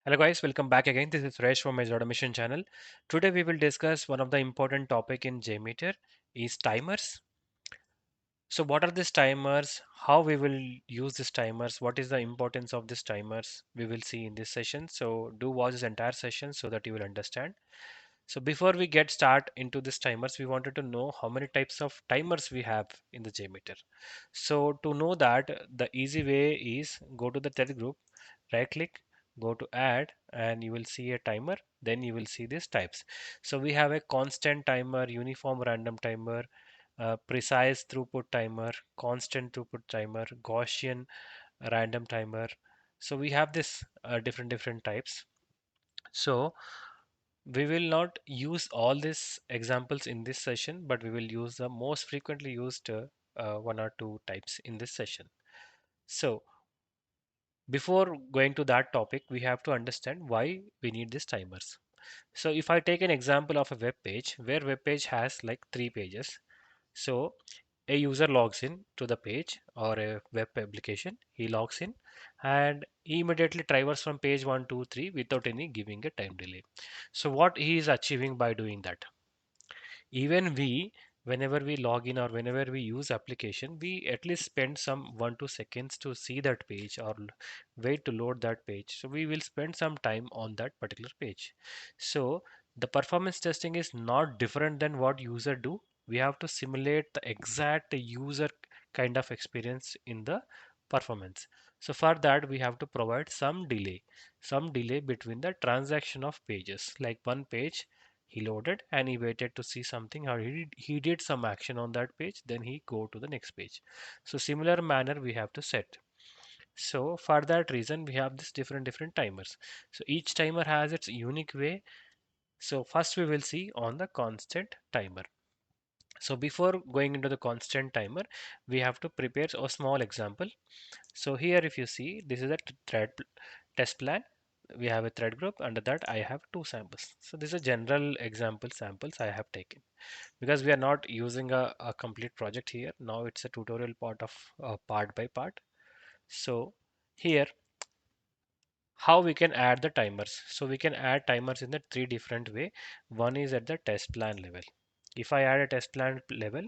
Hello guys, welcome back again. This is Suresh from my automation channel. Today we will discuss one of the important topic in JMeter is timers. So what are these timers? How we will use these timers? What is the importance of these timers? We will see in this session. So do watch this entire session so that you will understand. So before we get start into these timers, we wanted to know how many types of timers we have in the JMeter. So to know that, the easy way is go to the thread group, right click, go to add, and you will see a timer. Then you will see these types. So we have a constant timer, uniform random timer, precise throughput timer, constant throughput timer, Gaussian random timer. So we have this different types. So we will not use all these examples in this session, but we will use the most frequently used one or two types in this session. So before going to that topic, we have to understand why we need these timers. So if I take an example of a web page where web page has like three pages. So a user logs in to the page or a web application, he logs in and he immediately traverses from page 1, 2, 3 without any giving a time delay. So what he is achieving by doing that? Even we, whenever we log in or whenever we use application, we at least spend some 1 2 seconds to see that page or wait to load that page. So we will spend some time on that particular page. So the performance testing is not different than what user do. We have to simulate the exact user kind of experience in the performance. So for that we have to provide some delay between the transaction of pages. Like one page he loaded and he waited to see something, or he did some action on that page, then he go to the next page. So similar manner we have to set. So for that reason we have this different timers. So each timer has its unique way. So first we will see on the constant timer. So before going into the constant timer, we have to prepare a small example. So here if you see, this is a thread test plan. We have a thread group. Under that I have two samples. So this is a general example samples I have taken because we are not using a complete project here. Now it's a tutorial part of part by part. So here how we can add the timers. So we can add timers in the three different way. One is at the test plan level. If I add a test plan level,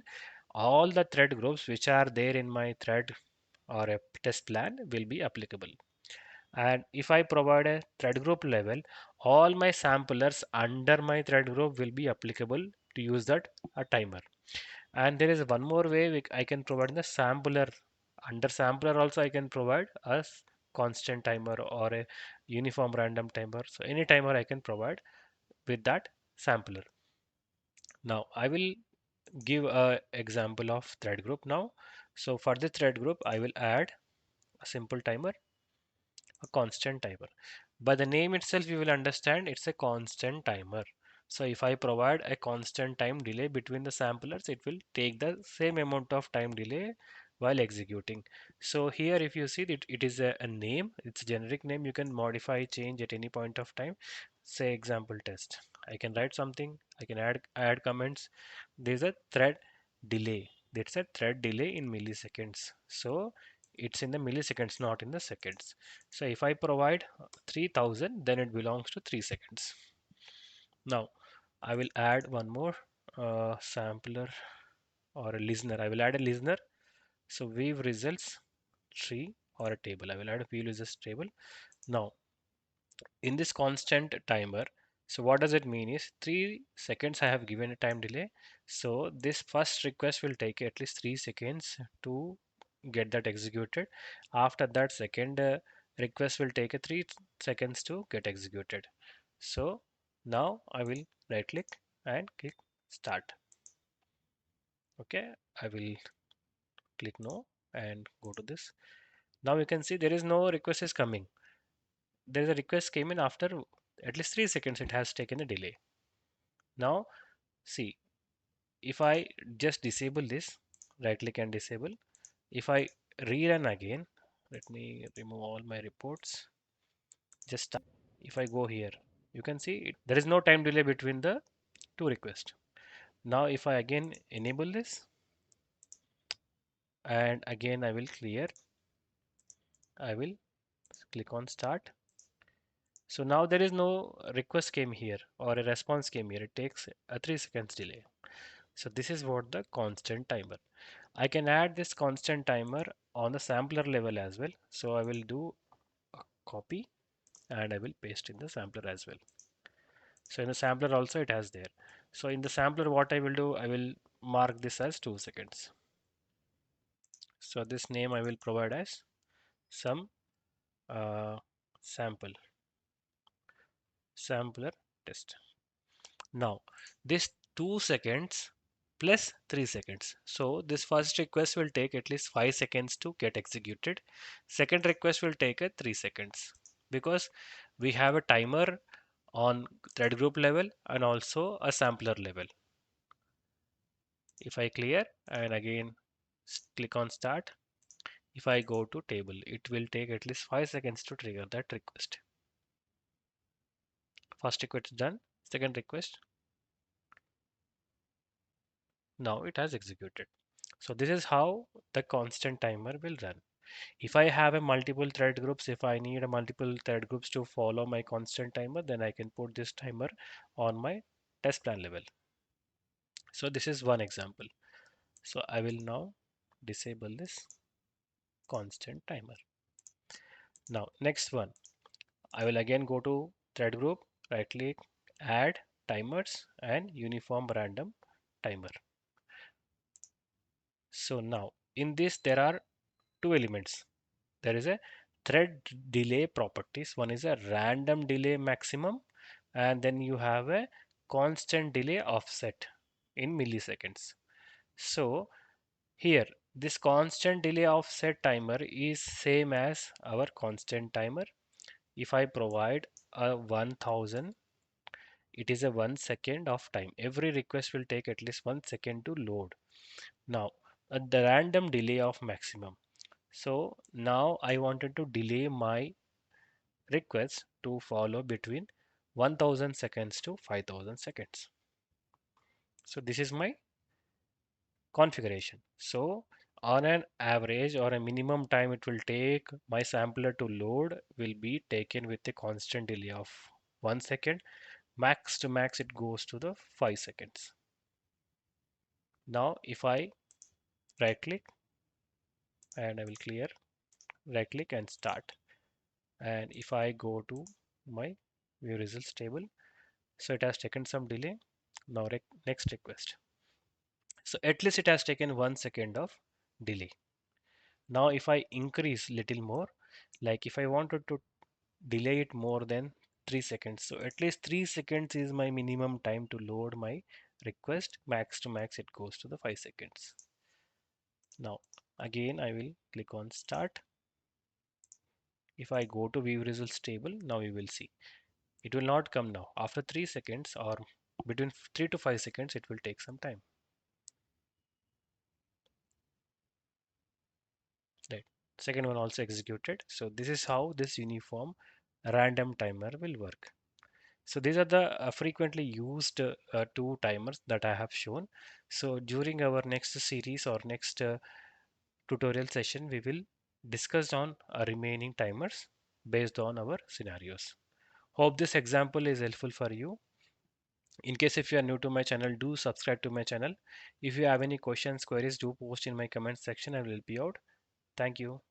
all the thread groups which are there in my thread or a test plan will be applicable. And if I provide a thread group level, all my samplers under my thread group will be applicable to use that a timer. And there is one more way I can provide the sampler. Under sampler also I can provide a constant timer or a uniform random timer. So any timer I can provide with that sampler. Now I will give a example of thread group now. So for the thread group I will add a simple timer, a constant timer. By the name itself, you will understand it's a constant timer. So if I provide a constant time delay between the samplers, it will take the same amount of time delay while executing. So here, if you see that it is a name, it's a generic name, you can modify, change at any point of time. Say example test. I can write something, I can add comments. There's a thread delay. That's a thread delay in milliseconds. So it's in the milliseconds, not in the seconds. So if I provide 3000, then it belongs to 3 seconds. Now I will add one more sampler or a listener. I will add a listener. So view results tree or a table. I will add a view results table. Now in this constant timer, so what does it mean is 3 seconds I have given a time delay. So this first request will take at least 3 seconds to get that executed. After that second request will take a 3 seconds to get executed. So now I will right click and click start. Okay, I will click no and go to this. Now you can see there is no request is coming. There is a request came in after at least 3 seconds it has taken a delay. Now see, if I just disable this, right click and disable. If I rerun again, let me remove all my reports. Just start. If I go here, you can see there is no time delay between the two requests. Now if I again enable this and again I will clear, I will click on start. So now there is no request came here or a response came here. It takes a 3 seconds delay. So this is what the constant timer. I can add this constant timer on the sampler level as well. So I will do a copy and I will paste in the sampler as well. So in the sampler also it has there. So in the sampler what I will do, I will mark this as 2 seconds. So this name I will provide as some uh, sample sampler test. Now this 2 seconds plus 3 seconds. So this first request will take at least 5 seconds to get executed. Second request will take a 3 seconds because we have a timer on thread group level and also a sampler level. If I clear and again click on start, if I go to table, it will take at least 5 seconds to trigger that request. First request is done, second request, now it has executed. So this is how the constant timer will run. If I have a multiple thread groups, if I need a multiple thread groups to follow my constant timer, then I can put this timer on my test plan level. So this is one example. So I will now disable this constant timer. Now next one, I will again go to thread group, right click, add timers and uniform random timer. So now in this there are two elements. There is a thread delay properties. One is a random delay maximum and then you have a constant delay offset in milliseconds. So here this constant delay offset timer is same as our constant timer. If I provide a 1000, it is a 1 second of time. Every request will take at least 1 second to load. Now, at the random delay of maximum. So now I wanted to delay my request to follow between 1000 seconds to 5000 seconds. So this is my configuration. So on an average or a minimum time it will take my sampler to load will be taken with a constant delay of 1 second. Max to max it goes to the 5 seconds. Now if I right click and I will clear, right click and start. And if I go to my view results table, so it has taken some delay. Now next request. So at least it has taken 1 second of delay. Now if I increase little more, like if I wanted to delay it more than 3 seconds, so at least 3 seconds is my minimum time to load my request. Max to max it goes to the 5 seconds. Now again I will click on start. If I go to view results table, now you will see it will not come now. After 3 seconds or between 3 to 5 seconds, it will take some time. Right. Second one also executed. So this is how this uniform random timer will work. So these are the frequently used two timers that I have shown. So during our next series or next tutorial session, we will discuss on remaining timers based on our scenarios. Hope this example is helpful for you. In case if you are new to my channel, do subscribe to my channel. If you have any questions, queries, do post in my comment section. I will help you out. Thank you.